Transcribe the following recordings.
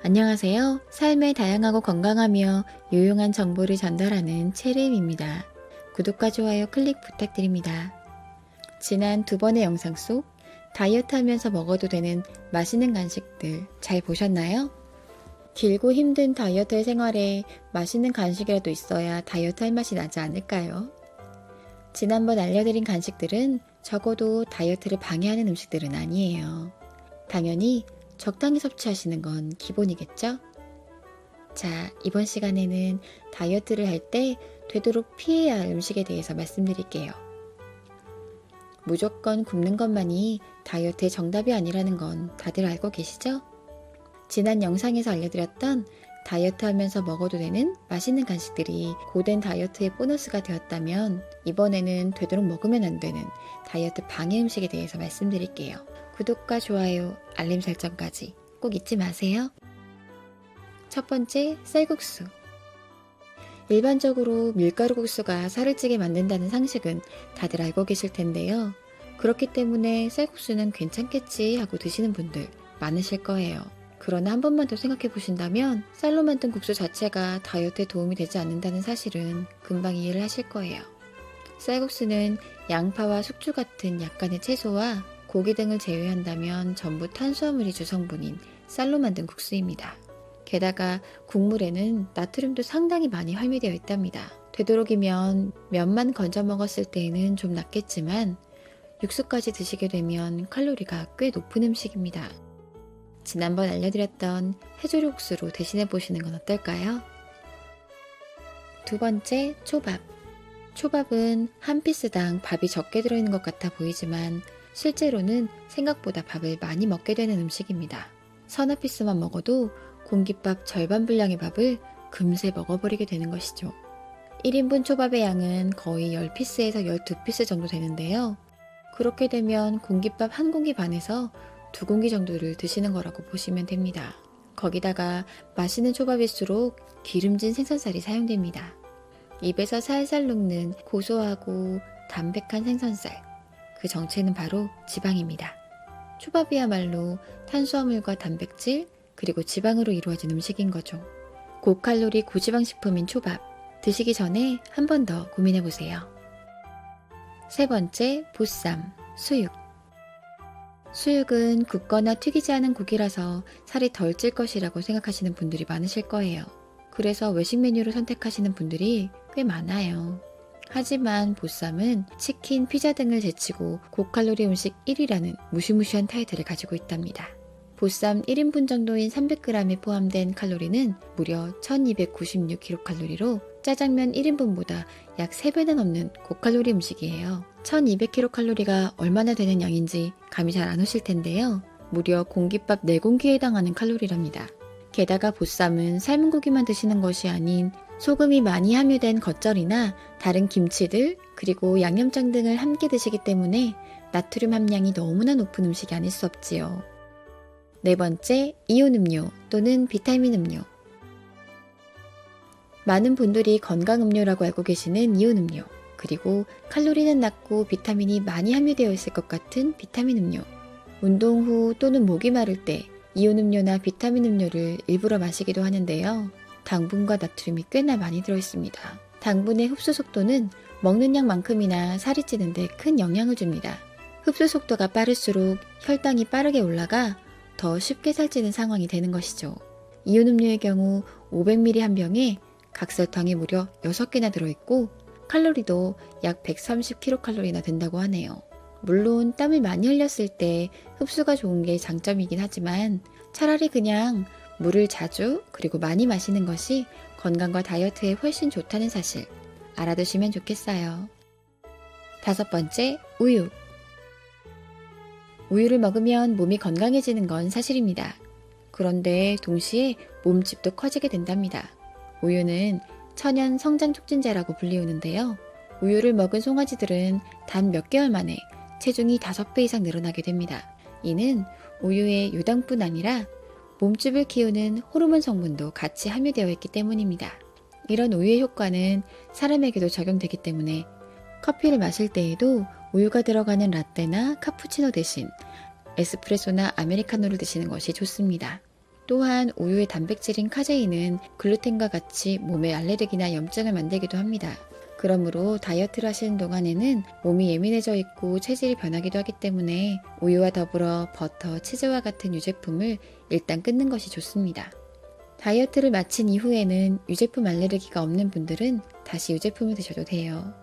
안녕하세요. 삶에 다양하고 건강하며 유용한 정보를 전달하는 체르임입니다. 구독과 좋아요 클릭 부탁드립니다. 지난 두 번의 영상 속 다이어트 하면서 먹어도 되는 맛있는 간식들 잘 보셨나요? 길고 힘든 다이어트 생활에 맛있는 간식이라도 있어야 다이어트 할 맛이 나지 않을까요? 지난번 알려드린 간식들은 적어도 다이어트를 방해하는 음식들은 아니에요. 당연히 적당히 섭취하시는 건 기본이겠죠? 자, 이번 시간에는 다이어트를 할 때 되도록 피해야 할 음식에 대해서 말씀드릴게요. 무조건 굶는 것만이 다이어트의 정답이 아니라는 건 다들 알고 계시죠? 지난 영상에서 알려드렸던 다이어트 하면서 먹어도 되는 맛있는 간식들이 고된 다이어트의 보너스가 되었다면 이번에는 되도록 먹으면 안 되는 다이어트 방해 음식에 대해서 말씀드릴게요. 구독과 좋아요, 알림 설정까지 꼭 잊지 마세요. 첫 번째, 쌀국수. 일반적으로 밀가루 국수가 살을 찌게 만든다는 상식은 다들 알고 계실 텐데요. 그렇기 때문에 쌀국수는 괜찮겠지 하고 드시는 분들 많으실 거예요. 그러나 한 번만 더 생각해 보신다면 쌀로 만든 국수 자체가 다이어트에 도움이 되지 않는다는 사실은 금방 이해를 하실 거예요. 쌀국수는 양파와 숙주 같은 약간의 채소와 고기 등을 제외한다면 전부 탄수화물이 주성분인 쌀로 만든 국수입니다. 게다가 국물에는 나트륨도 상당히 많이 함유되어 있답니다. 되도록이면 면만 건져 먹었을 때에는 좀 낫겠지만 육수까지 드시게 되면 칼로리가 꽤 높은 음식입니다. 지난번 알려드렸던 해조류 국수로 대신해 보시는 건 어떨까요? 두 번째, 초밥. 초밥은 한 피스당 밥이 적게 들어있는 것 같아 보이지만 실제로는 생각보다 밥을 많이 먹게 되는 음식입니다. 서너 피스만 먹어도 공깃밥 절반 분량의 밥을 금세 먹어버리게 되는 것이죠. 1인분 초밥의 양은 거의 10피스에서 12피스 정도 되는데요. 그렇게 되면 공깃밥 한 공기 반에서 두 공기 정도를 드시는 거라고 보시면 됩니다. 거기다가 맛있는 초밥일수록 기름진 생선살이 사용됩니다. 입에서 살살 녹는 고소하고 담백한 생선살. 그 정체는 바로 지방입니다. 초밥이야말로 탄수화물과 단백질 그리고 지방으로 이루어진 음식인 거죠. 고칼로리 고지방 식품인 초밥. 드시기 전에 한 번 더 고민해 보세요. 세 번째, 보쌈, 수육. 수육은 굽거나 튀기지 않은 고기라서 살이 덜 찔 것이라고 생각하시는 분들이 많으실 거예요. 그래서 외식 메뉴를 선택하시는 분들이 꽤 많아요. 하지만 보쌈은 치킨, 피자 등을 제치고 고칼로리 음식 1위라는 무시무시한 타이틀을 가지고 있답니다. 보쌈 1인분 정도인 300g에 포함된 칼로리는 무려 1296kcal로 짜장면 1인분보다 약 3배는 넘는 고칼로리 음식이에요. 1200kcal가 얼마나 되는 양인지 감이 잘 안 오실 텐데요. 무려 공깃밥 4공기에 해당하는 칼로리랍니다. 게다가 보쌈은 삶은 고기만 드시는 것이 아닌 소금이 많이 함유된 겉절이나 다른 김치들 그리고 양념장 등을 함께 드시기 때문에 나트륨 함량이 너무나 높은 음식이 아닐 수 없지요. 네 번째, 이온 음료 또는 비타민 음료. 많은 분들이 건강 음료라고 알고 계시는 이온 음료, 그리고 칼로리는 낮고 비타민이 많이 함유되어 있을 것 같은 비타민 음료. 운동 후 또는 목이 마를 때 이온 음료나 비타민 음료를 일부러 마시기도 하는데요. 당분과 나트륨이 꽤나 많이 들어있습니다. 당분의 흡수 속도는 먹는 양만큼이나 살이 찌는데 큰 영향을 줍니다. 흡수 속도가 빠를수록 혈당이 빠르게 올라가 더 쉽게 살찌는 상황이 되는 것이죠. 이온 음료의 경우 500ml 한 병에 각설탕이 무려 6개나 들어있고 칼로리도 약 130kcal나 된다고 하네요. 물론 땀을 많이 흘렸을 때 흡수가 좋은 게 장점이긴 하지만 차라리 그냥 물을 자주 그리고 많이 마시는 것이 건강과 다이어트에 훨씬 좋다는 사실 알아두시면 좋겠어요. 다섯 번째, 우유. 우유를 먹으면 몸이 건강해지는 건 사실입니다. 그런데 동시에 몸집도 커지게 된답니다. 우유는 천연 성장 촉진제라고 불리우는데요. 우유를 먹은 송아지들은 단 몇 개월 만에 체중이 5배 이상 늘어나게 됩니다. 이는 우유의 유당뿐 아니라 몸집을 키우는 호르몬 성분도 같이 함유되어 있기 때문입니다. 이런 우유의 효과는 사람에게도 적용되기 때문에 커피를 마실 때에도 우유가 들어가는 라떼나 카푸치노 대신 에스프레소나 아메리카노를 드시는 것이 좋습니다. 또한 우유의 단백질인 카제인은 글루텐과 같이 몸에 알레르기나 염증을 만들기도 합니다. 그러므로 다이어트를 하시는 동안에는 몸이 예민해져 있고 체질이 변하기도 하기 때문에 우유와 더불어 버터, 치즈와 같은 유제품을 일단 끊는 것이 좋습니다. 다이어트를 마친 이후에는 유제품 알레르기가 없는 분들은 다시 유제품을 드셔도 돼요.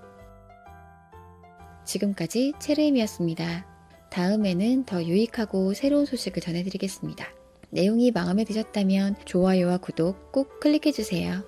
지금까지 체르임이었습니다. 다음에는 더 유익하고 새로운 소식을 전해드리겠습니다. 내용이 마음에 드셨다면 좋아요와 구독 꼭 클릭해주세요.